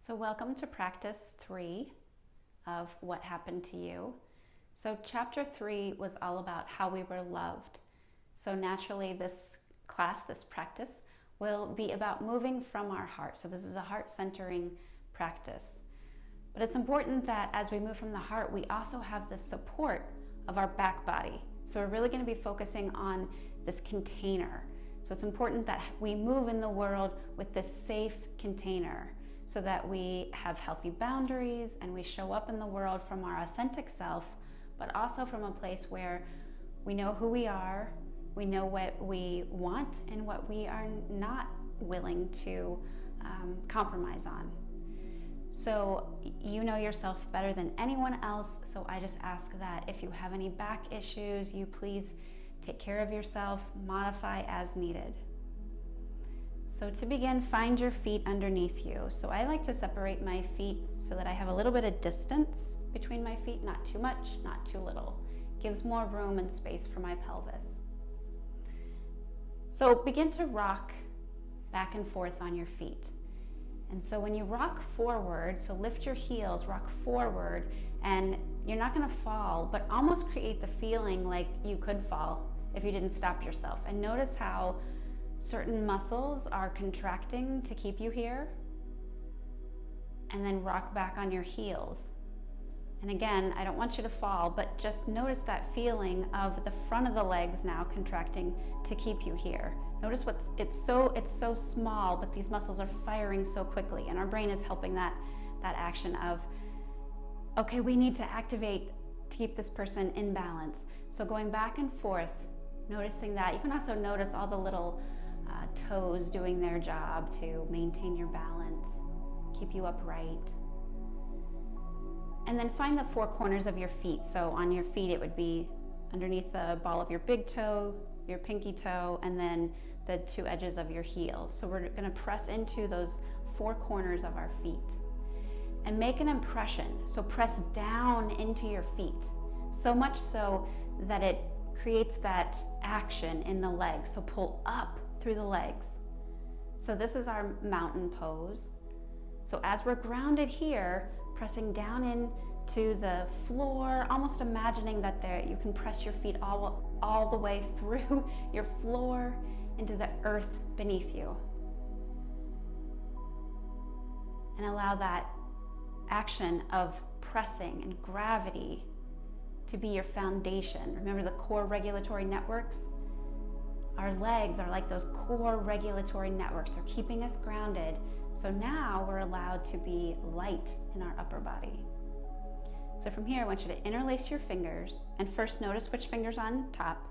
So welcome to practice 3 of What Happened to You. So chapter 3 was all about how we were loved. So naturally this class, this practice, will be about moving from our heart. So this is a heart-centering practice. But it's important that as we move from the heart, we also have the support of our back body. So we're really going to be focusing on this container. So it's important that we move in the world with this safe container, so that we have healthy boundaries and we show up in the world from our authentic self, but also from a place where we know who we are, we know what we want, and what we are not willing to compromise on. So you know yourself better than anyone else, so I just ask that if you have any back issues, you please take care of yourself, modify as needed. So to begin, find your feet underneath you. So I like to separate my feet so that I have a little bit of distance between my feet, not too much, not too little. Gives more room and space for my pelvis. So begin to rock back and forth on your feet. And so when you rock forward, so lift your heels, rock forward, and you're not gonna fall, but almost create the feeling like you could fall if you didn't stop yourself. And notice how certain muscles are contracting to keep you here, and then rock back on your heels. And again, I don't want you to fall, but just notice that feeling of the front of the legs now contracting to keep you here. Notice it's so small, but these muscles are firing so quickly, and our brain is helping that action of, okay, we need to activate to keep this person in balance. So going back and forth, noticing that. You can also notice all the little toes doing their job to maintain your balance, keep you upright. And then find the 4 corners of your feet. So on your feet, it would be underneath the ball of your big toe, your pinky toe, and then the 2 edges of your heel. So we're going to press into those 4 corners of our feet and make an impression. So press down into your feet, so much so that it creates that action in the legs. So pull up through the legs. So this is our mountain pose. So as we're grounded here, pressing down into the floor, almost imagining that you can press your feet all the way through your floor into the earth beneath you. And allow that action of pressing and gravity to be your foundation. Remember the core regulatory networks? Our legs are like those core regulatory networks. They're keeping us grounded. So now we're allowed to be light in our upper body. So from here, I want you to interlace your fingers, and first notice which finger's on top.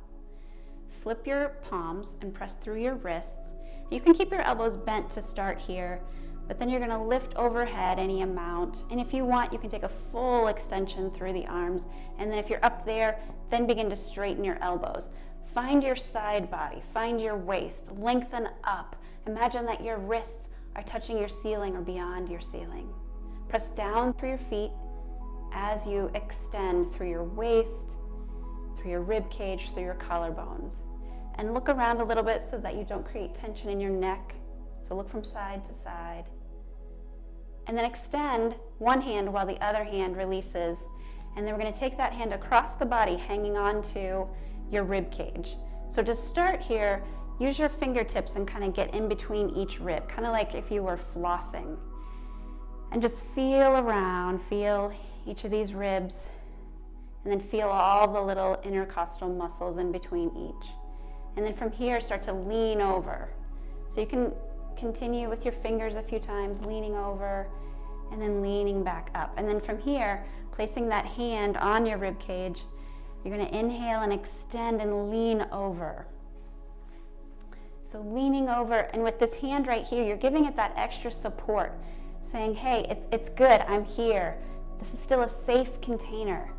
Flip your palms and press through your wrists. You can keep your elbows bent to start here, but then you're gonna lift overhead any amount. And if you want, you can take a full extension through the arms. And then if you're up there, then begin to straighten your elbows. Find your side body, find your waist, lengthen up. Imagine that your wrists are touching your ceiling or beyond your ceiling. Press down through your feet as you extend through your waist, through your rib cage, through your collarbones. And look around a little bit so that you don't create tension in your neck. So look from side to side. And then extend one hand while the other hand releases. And then we're going to take that hand across the body, hanging on to your rib cage. So to start here, use your fingertips and kind of get in between each rib, kind of like if you were flossing. And just feel around, feel each of these ribs, and then feel all the little intercostal muscles in between each. And then from here, start to lean over. So you can continue with your fingers a few times, leaning over, and then leaning back up. And then from here, placing that hand on your rib cage, you're going to inhale and extend and lean over. So leaning over, and with this hand right here, you're giving it that extra support, saying, hey, it's good, I'm here. This is still a safe container.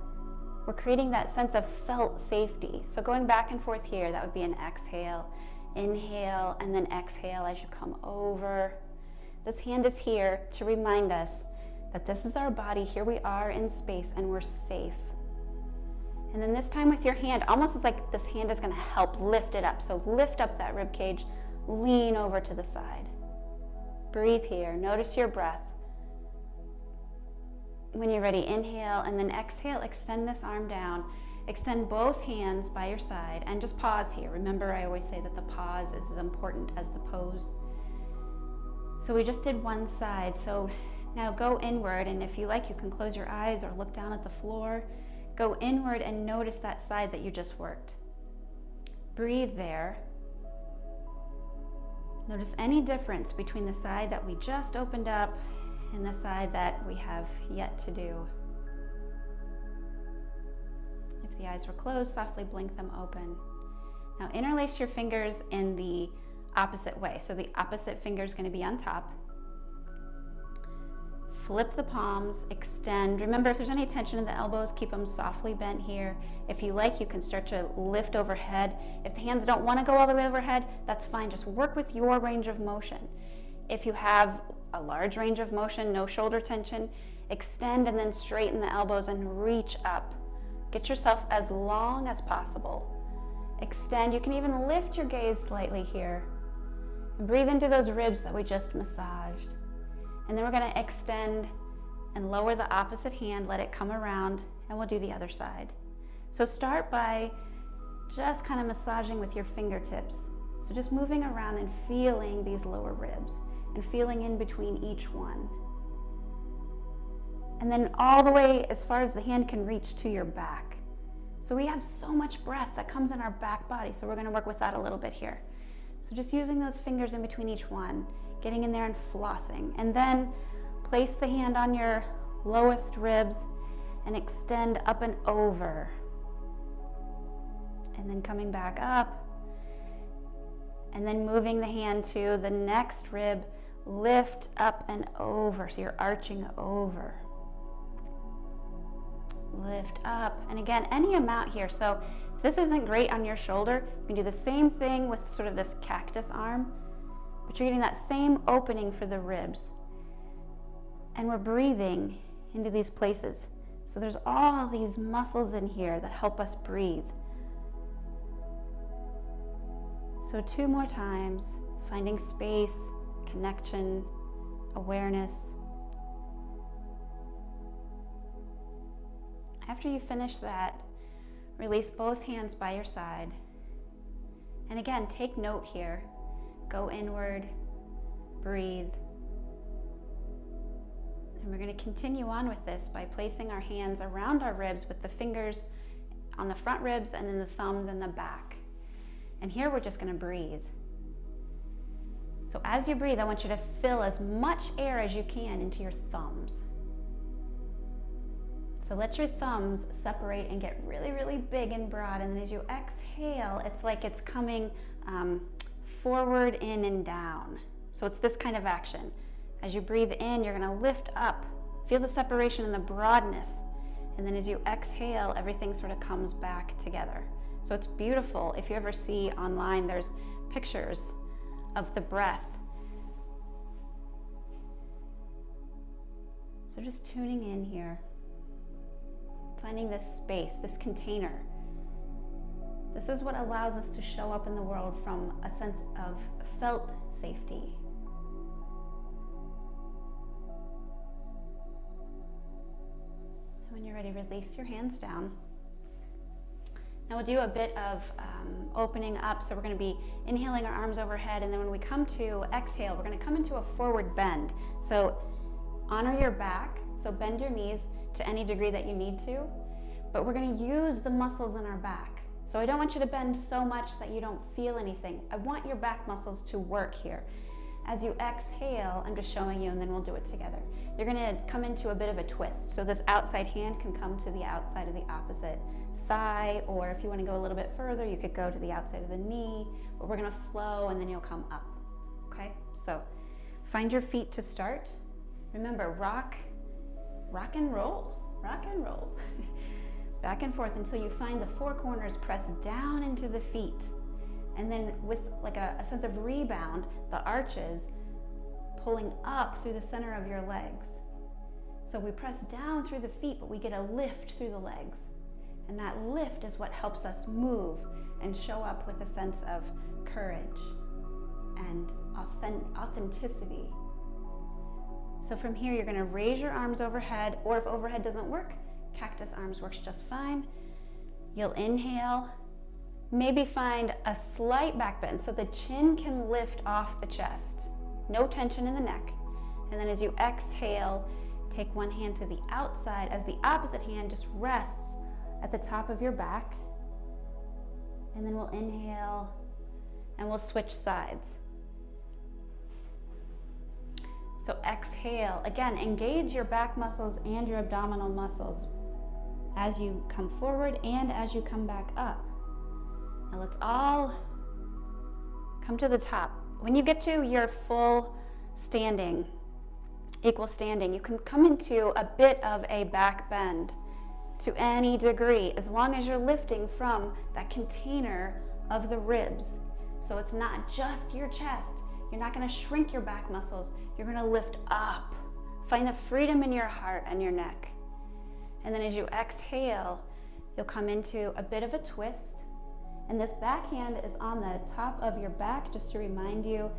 We're creating that sense of felt safety. So going back and forth here, that would be an exhale. Inhale, and then exhale as you come over. This hand is here to remind us that this is our body. Here we are in space, and we're safe. And then this time with your hand, almost as like this hand is going to help lift it up. So lift up that rib cage, lean over to the side. Breathe here. Notice your breath. When you're ready, inhale, and then exhale, extend this arm down. Extend both hands by your side, and just pause here. Remember, I always say that the pause is as important as the pose. So we just did one side, so now go inward, and if you like, you can close your eyes or look down at the floor. Go inward and notice that side that you just worked. Breathe there. Notice any difference between the side that we just opened up and the side that we have yet to do. If the eyes were closed, softly blink them open. Now interlace your fingers in the opposite way. So the opposite finger is going to be on top. Flip the palms, extend. Remember, if there's any tension in the elbows, keep them softly bent here. If you like, you can start to lift overhead. If the hands don't want to go all the way overhead, that's fine. Just work with your range of motion. If you have a large range of motion, no shoulder tension, extend and then straighten the elbows and reach up. Get yourself as long as possible. Extend. You can even lift your gaze slightly here. And breathe into those ribs that we just massaged. And then we're going to extend and lower the opposite hand, let it come around, and we'll do the other side. So start by just kind of massaging with your fingertips. So just moving around and feeling these lower ribs and feeling in between each one. And then all the way as far as the hand can reach to your back. So we have so much breath that comes in our back body, so we're going to work with that a little bit here. So just using those fingers in between each one, getting in there and flossing. And then place the hand on your lowest ribs and extend up and over. And then coming back up. And then moving the hand to the next rib, lift up and over. So you're arching over. Lift up. And again, any amount here. So if this isn't great on your shoulder, you can do the same thing with sort of this cactus arm. But you're getting that same opening for the ribs. And we're breathing into these places. So there's all these muscles in here that help us breathe. So 2 more times, finding space, connection, awareness. After you finish that, release both hands by your side. And again, take note here. Go inward, breathe. And we're going to continue on with this by placing our hands around our ribs with the fingers on the front ribs and then the thumbs in the back. And here we're just going to breathe. So as you breathe, I want you to fill as much air as you can into your thumbs. So let your thumbs separate and get really, really big and broad. And then as you exhale, it's like it's coming forward, in, and down. So it's this kind of action. As you breathe in, you're going to lift up. Feel the separation and the broadness. And then as you exhale, everything sort of comes back together. So it's beautiful. If you ever see online, there's pictures of the breath. So just tuning in here. Finding this space, this container. This is what allows us to show up in the world from a sense of felt safety. When you're ready, release your hands down. Now we'll do a bit of opening up. So we're going to be inhaling our arms overhead, and then when we come to exhale, we're going to come into a forward bend. So honor your back, so bend your knees to any degree that you need to, but we're going to use the muscles in our back. So I don't want you to bend so much that you don't feel anything. I want your back muscles to work here. As you exhale, I'm just showing you, and then we'll do it together. You're going to come into a bit of a twist. So this outside hand can come to the outside of the opposite thigh, or if you want to go a little bit further, you could go to the outside of the knee, but we're going to flow and then you'll come up. Okay? So find your feet to start. Remember, rock and roll, back and forth until you find the four corners press down into the feet. And then with like a sense of rebound, the arches pulling up through the center of your legs. So we press down through the feet, but we get a lift through the legs. And that lift is what helps us move and show up with a sense of courage and authenticity. So from here, you're gonna raise your arms overhead, or if overhead doesn't work, cactus arms works just fine. You'll inhale, maybe find a slight back bend so the chin can lift off the chest. No tension in the neck. And then as you exhale, take one hand to the outside as the opposite hand just rests at the top of your back. And then we'll inhale and we'll switch sides. So exhale, again, engage your back muscles and your abdominal muscles as you come forward and as you come back up. Now let's all come to the top. When you get to your full standing, equal standing, you can come into a bit of a back bend to any degree, as long as you're lifting from that container of the ribs. So it's not just your chest. You're not going to shrink your back muscles. You're going to lift up. Find the freedom in your heart and your neck. And then as you exhale, you'll come into a bit of a twist. And this back hand is on the top of your back, just to remind you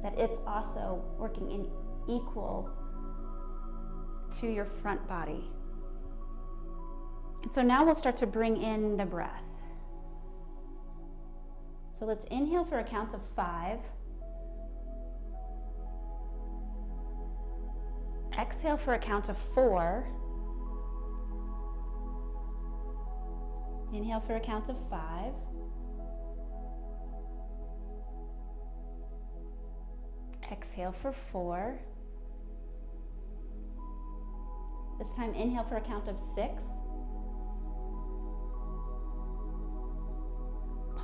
that it's also working in equal to your front body. And so now we'll start to bring in the breath. So let's inhale for a count of 5. Exhale for a count of 4. Inhale for a count of 5. Exhale for 4. This time inhale for a count of 6.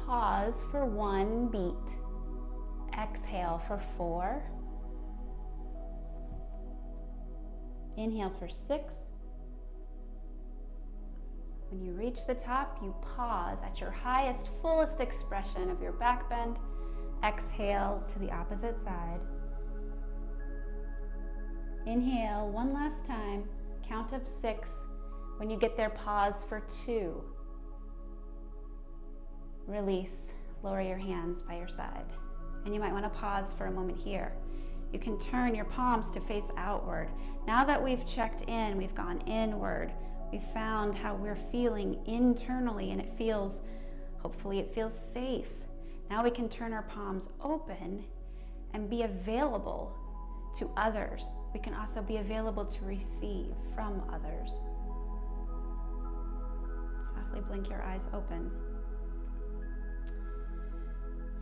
Pause for 1 beat. Exhale for 4. Inhale for 6. When you reach the top, you pause at your highest, fullest expression of your back bend. Exhale to the opposite side. Inhale one last time, count of 6. When you get there, pause for 2. Release, lower your hands by your side. And you might want to pause for a moment here. You can turn your palms to face outward. Now that we've checked in, we've gone inward, we've found how we're feeling internally, and it feels, hopefully it feels safe. Now we can turn our palms open and be available to others. We can also be available to receive from others. Softly blink your eyes open.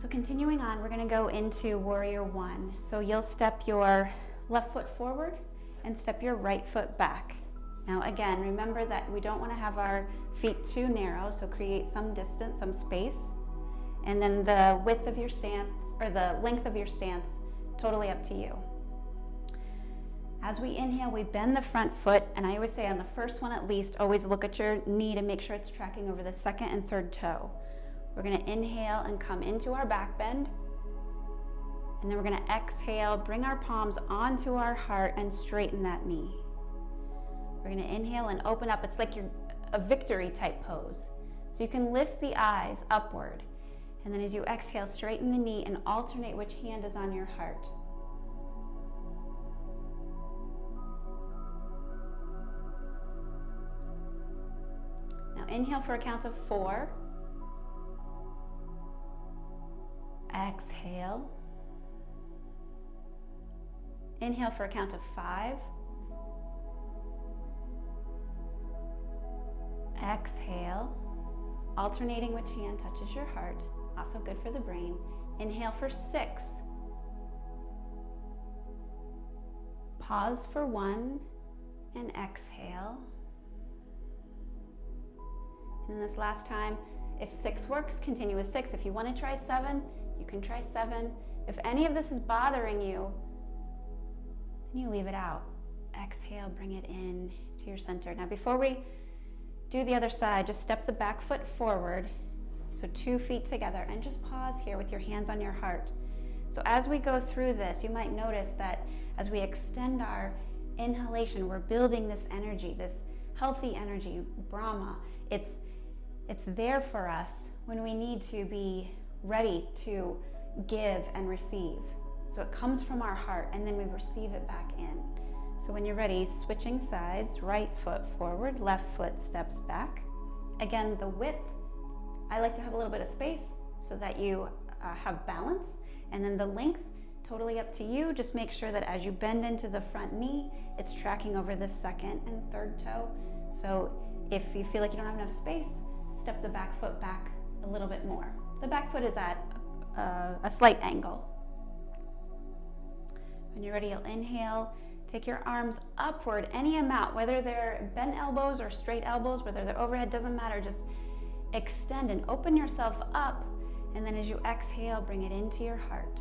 So continuing on, we're going to go into Warrior 1. So you'll step your left foot forward and step your right foot back. Now again, remember that we don't want to have our feet too narrow, so create some distance, some space. And then the width of your stance, or the length of your stance, totally up to you. As we inhale, we bend the front foot, and I always say on the first one at least, always look at your knee to make sure it's tracking over the second and third toe. We're going to inhale and come into our back bend, and then we're going to exhale, bring our palms onto our heart and straighten that knee. We're going to inhale and open up. It's like you're a victory type pose. So you can lift the eyes upward, and then as you exhale, straighten the knee and alternate which hand is on your heart. Now inhale for a count of 4. Exhale. Inhale for a count of 5. Exhale, alternating which hand touches your heart, also good for the brain. Inhale for 6. Pause for 1 and exhale. And this last time, if 6 works, continue with 6. If you want to try 7, you can try 7. If any of this is bothering you, then you leave it out. Exhale, bring it in to your center. Now before we do the other side, just step the back foot forward, so 2 feet together, and just pause here with your hands on your heart. So as we go through this, you might notice that as we extend our inhalation, we're building this energy, this healthy energy, Brahma. It's there for us when we need to be ready to give and receive. So it comes from our heart, and then we receive it back in. So when you're ready, switching sides, right foot forward, left foot steps back. Again, the width, I like to have a little bit of space so that you have balance. And then the length, totally up to you. Just make sure that as you bend into the front knee, it's tracking over the second and third toe. So if you feel like you don't have enough space, step the back foot back a little bit more. The back foot is at a slight angle. When you're ready, you'll inhale. Take your arms upward, any amount, whether they're bent elbows or straight elbows, whether they're overhead, doesn't matter. Just extend and open yourself up. And then as you exhale, bring it into your heart.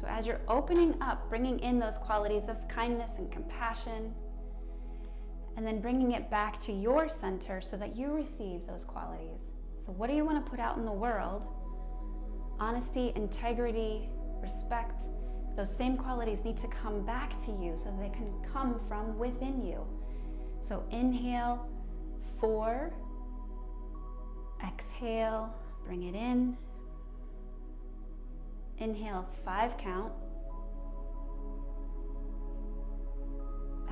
So as you're opening up, bringing in those qualities of kindness and compassion, and then bringing it back to your center so that you receive those qualities. So what do you want to put out in the world? Honesty, integrity, respect. Those same qualities need to come back to you so they can come from within you. So inhale, 4. Exhale, bring it in. Inhale, 5 count.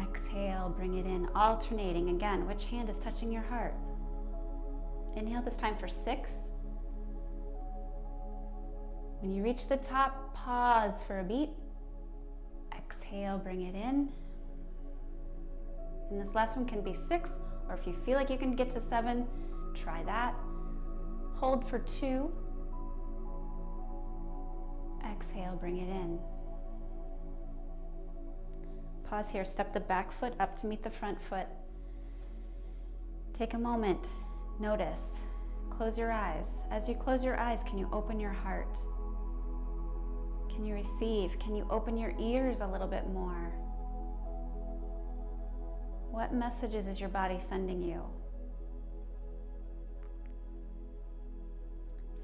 Exhale, bring it in, alternating. Again, which hand is touching your heart? Inhale this time for 6. When you reach the top, pause for a beat. Exhale, bring it in. And this last one can be 6, or if you feel like you can get to 7, try that. Hold for 2. Exhale, bring it in. Pause here, step the back foot up to meet the front foot. Take a moment, notice, close your eyes. As you close your eyes, can you open your heart? Can you receive? Can you open your ears a little bit more? What messages is your body sending you?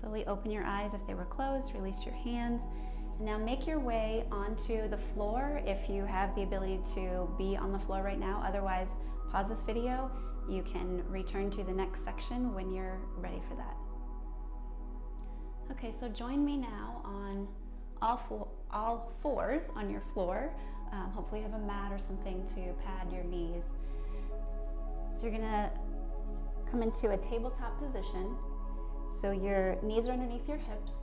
Slowly open your eyes if they were closed, release your hands. And now make your way onto the floor if you have the ability to be on the floor right now. Otherwise, pause this video. You can return to the next section when you're ready for that. Okay, so join me now on all fours on your floor. Hopefully you have a mat or something to pad your knees. So you're gonna come into a tabletop position. So your knees are underneath your hips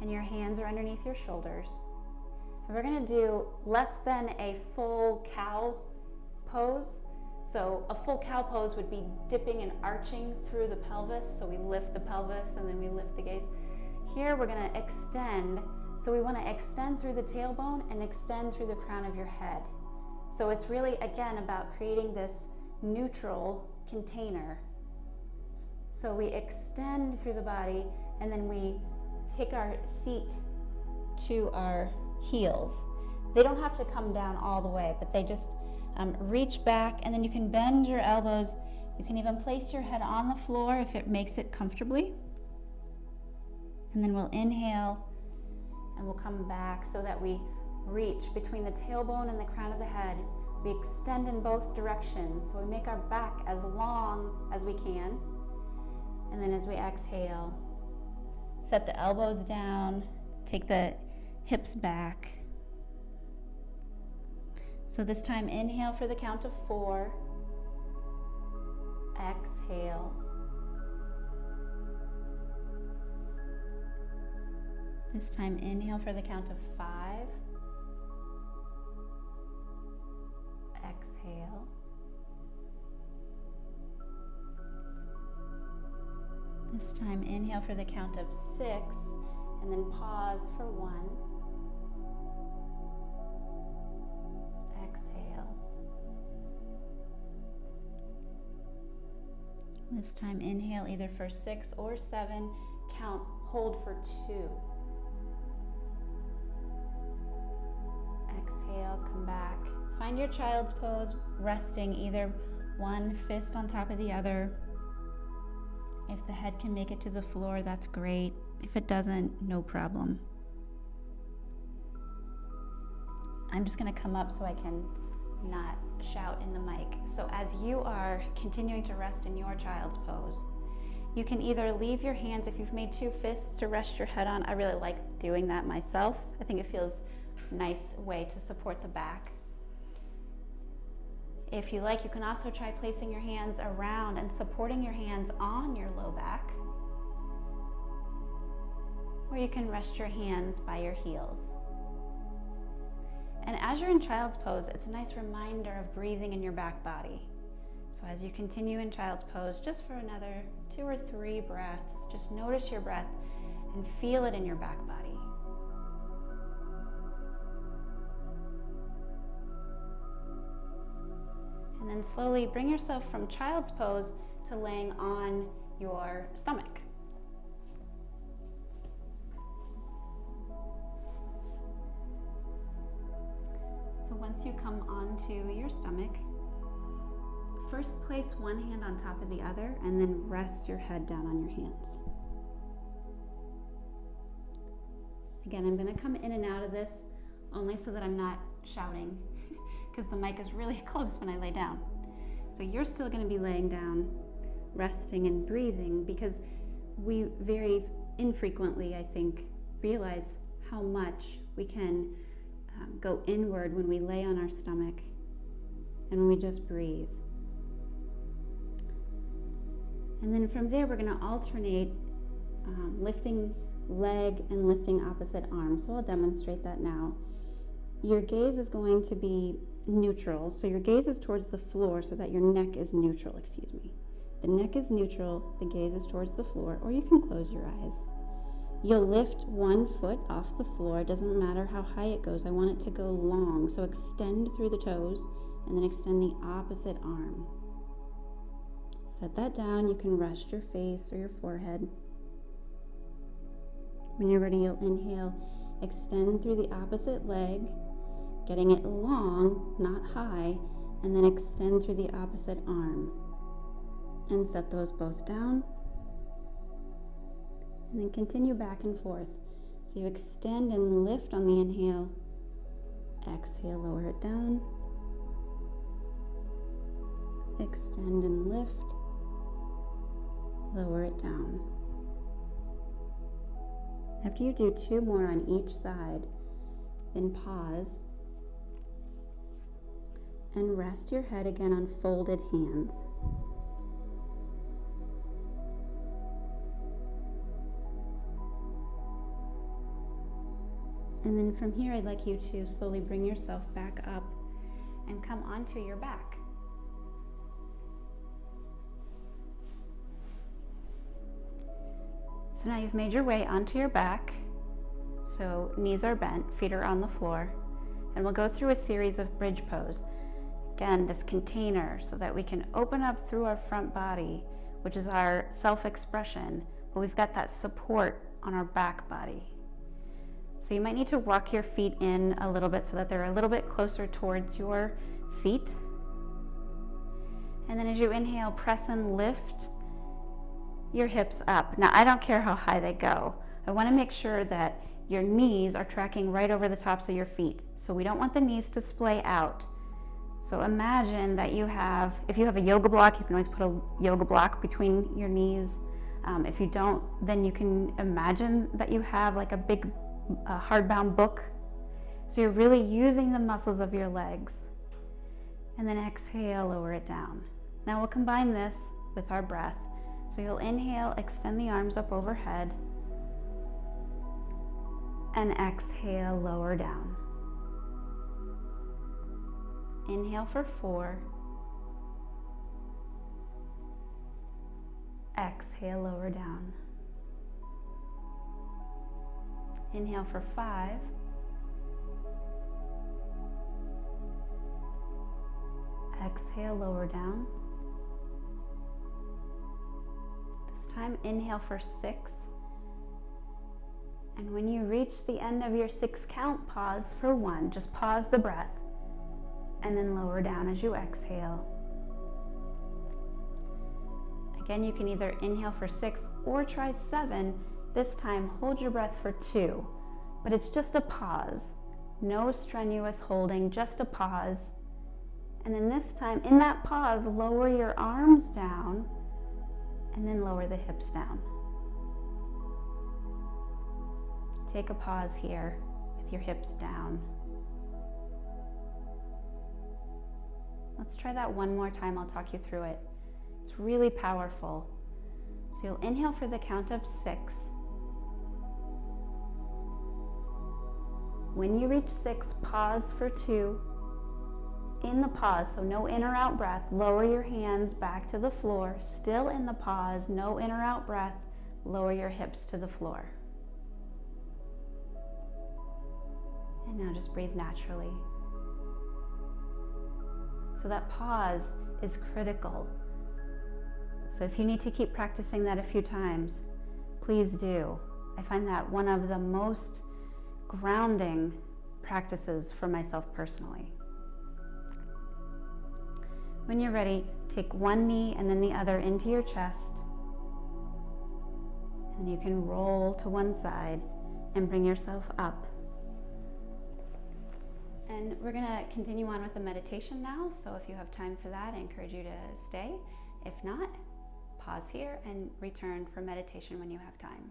and your hands are underneath your shoulders. And we're gonna do less than a full cow pose. So a full cow pose would be dipping and arching through the pelvis. So we lift the pelvis and then we lift the gaze. Here we're gonna extend. So we wanna extend through the tailbone and extend through the crown of your head. So it's really, again, about creating this neutral container. So we extend through the body and then we take our seat to our heels. They don't have to come down all the way, but they just reach back, and then you can bend your elbows. You can even place your head on the floor if it makes it comfortably. And then we'll inhale and we'll come back so that we reach between the tailbone and the crown of the head. We extend in both directions. So we make our back as long as we can. And then as we exhale, set the elbows down, take the hips back. So this time, inhale for the count of 4. Exhale. This time, inhale for the count of 5. Exhale. This time, inhale for the count of 6, and then pause for 1. Exhale. This time, inhale either for 6 or 7. Count, hold for 2. Exhale, come back. Find your child's pose, resting either one fist on top of the other. If the head can make it to the floor, that's great. If it doesn't, no problem. I'm just going to come up so I can not shout in the mic. So as you are continuing to rest in your child's pose, you can either leave your hands, if you've made 2 fists to rest your head on. I really like doing that myself. I think it feels a nice way to support the back. If you like, you can also try placing your hands around and supporting your hands on your low back. Or you can rest your hands by your heels. And as you're in child's pose, it's a nice reminder of breathing in your back body. So as you continue in child's pose, just for another 2 or 3 breaths, just notice your breath and feel it in your back body. And then slowly bring yourself from child's pose to laying on your stomach. So once you come onto your stomach, first place one hand on top of the other and then rest your head down on your hands. Again, I'm going to come in and out of this only so that I'm not shouting because the mic is really close when I lay down. So you're still going to be laying down, resting and breathing, because we very infrequently, I think, realize how much we can go inward when we lay on our stomach and when we just breathe. And then from there, we're going to alternate lifting leg and lifting opposite arm. So I'll demonstrate that now. Your gaze is going to be neutral. So your gaze is towards the floor so that your neck is neutral, The neck is neutral, the gaze is towards the floor, or you can close your eyes. You'll lift one foot off the floor. It doesn't matter how high it goes. I want it to go long. So extend through the toes and then extend the opposite arm. Set that down. You can rest your face or your forehead. When you're ready, you'll inhale, extend through the opposite leg, getting it long, not high, and then extend through the opposite arm. And set those both down. And then continue back and forth. So you extend and lift on the inhale. Exhale, lower it down. Extend and lift. Lower it down. After you do 2 more on each side, then pause and rest your head again on folded hands. And then from here, I'd like you to slowly bring yourself back up and come onto your back. So now you've made your way onto your back. So knees are bent, feet are on the floor. And we'll go through a series of bridge pose. Again, this container so that we can open up through our front body, which is our self-expression, but we've got that support on our back body. So you might need to walk your feet in a little bit so that they're a little bit closer towards your seat. And then as you inhale, press and lift your hips up. Now, I don't care how high they go. I want to make sure that your knees are tracking right over the tops of your feet. So we don't want the knees to splay out. So imagine that if you have a yoga block, you can always put a yoga block between your knees. If you don't, then you can imagine that you have like a big hardbound book. So you're really using the muscles of your legs. And then exhale, lower it down. Now we'll combine this with our breath. So you'll inhale, extend the arms up overhead. And exhale, lower down. Inhale for 4. Exhale, lower down. Inhale for 5. Exhale, lower down. This time, inhale for 6. And when you reach the end of your 6 count, pause for 1. Just pause the breath. And then lower down as you exhale. Again, you can either inhale for 6 or try 7. This time, hold your breath for 2, but it's just a pause. No strenuous holding, just a pause. And then this time, in that pause, lower your arms down and then lower the hips down. Take a pause here with your hips down. Let's try that one more time. I'll talk you through it. It's really powerful. So you'll inhale for the count of 6. When you reach 6, pause for 2. In the pause, so no in or out breath, lower your hands back to the floor. Still in the pause, no in or out breath, lower your hips to the floor. And now just breathe naturally. So that pause is critical. So if you need to keep practicing that a few times, please do. I find that one of the most grounding practices for myself personally. When you're ready, take one knee and then the other into your chest. And you can roll to one side and bring yourself up. And we're going to continue on with the meditation now. So if you have time for that, I encourage you to stay. If not, pause here and return for meditation when you have time.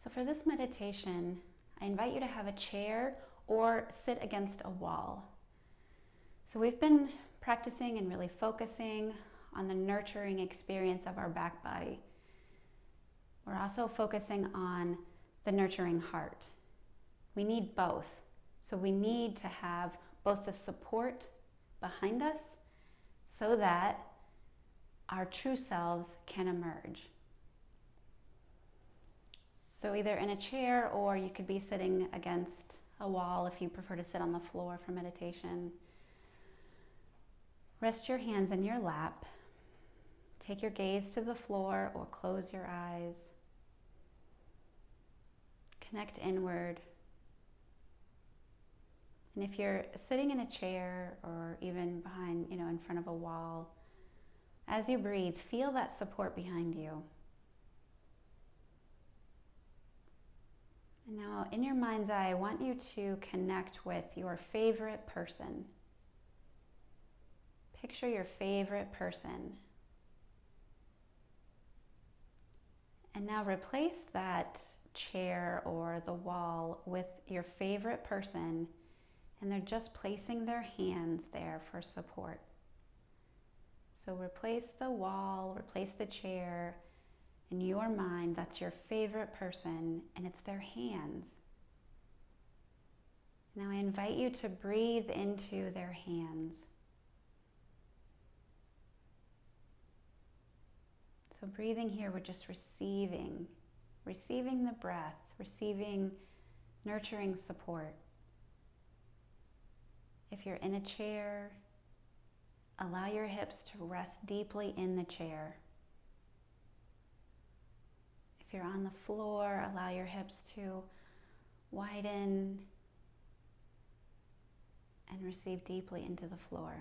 So for this meditation, I invite you to have a chair or sit against a wall. So we've been practicing and really focusing on the nurturing experience of our back body. We're also focusing on the nurturing heart. We need both. So we need to have both the support behind us so that our true selves can emerge. So either in a chair, or you could be sitting against a wall if you prefer to sit on the floor for meditation. Rest your hands in your lap. Take your gaze to the floor or close your eyes. Connect inward. And if you're sitting in a chair or even behind, in front of a wall, as you breathe, feel that support behind you. And now in your mind's eye, I want you to connect with your favorite person. Picture your favorite person. And now replace that chair or the wall with your favorite person, and they're just placing their hands there for support. So replace the wall, replace the chair. In your mind, that's your favorite person, and it's their hands. Now I invite you to breathe into their hands. So breathing here, we're just receiving the breath, receiving nurturing support. If you're in a chair, allow your hips to rest deeply in the chair. If you're on the floor, allow your hips to widen and receive deeply into the floor.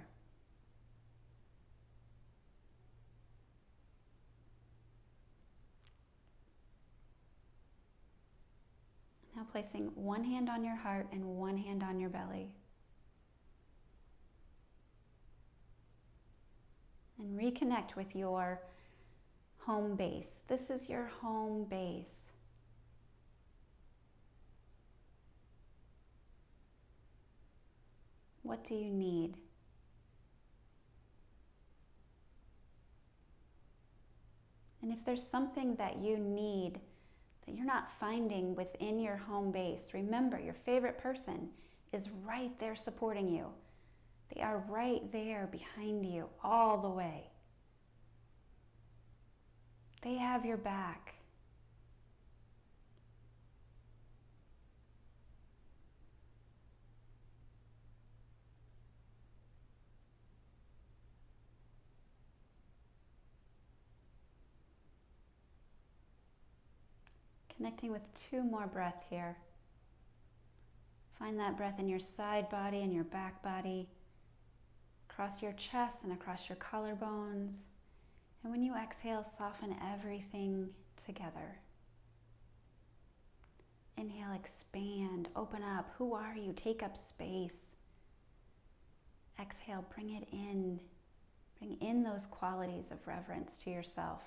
Now placing one hand on your heart and one hand on your belly. And reconnect with your home base. This is your home base. What do you need? And if there's something that you need that you're not finding within your home base, remember your favorite person is right there supporting you. They are right there behind you all the way. They have your back. Connecting with 2 more breaths here. Find that breath in your side body and your back body, across your chest and across your collarbones. And when you exhale, soften everything together. Inhale, expand, open up. Who are you? Take up space. Exhale, bring it in. Bring in those qualities of reverence to yourself.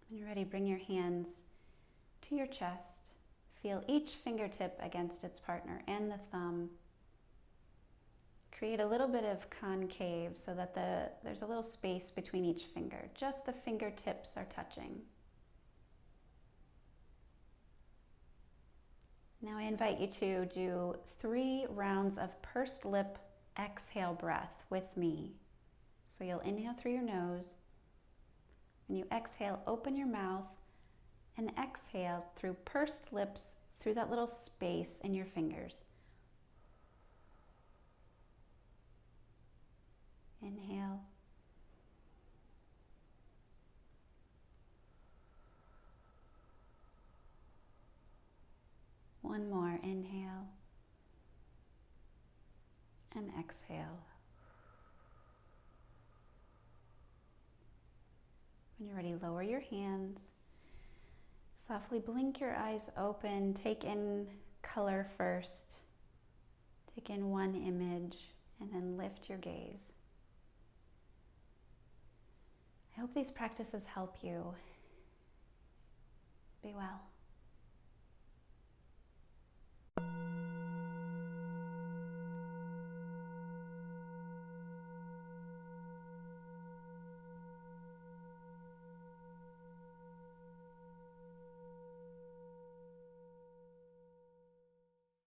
When you're ready, bring your hands to your chest. Feel each fingertip against its partner and the thumb. Create a little bit of concave so that there's a little space between each finger. Just the fingertips are touching. Now I invite you to do 3 rounds of pursed lip exhale breath with me. So you'll inhale through your nose. When you exhale, open your mouth and exhale through pursed lips through that little space in your fingers. Inhale. One more, inhale and exhale. When you're ready, lower your hands. Softly blink your eyes open. Take in color first. Take in one image and then lift your gaze. I hope these practices help you. Be well.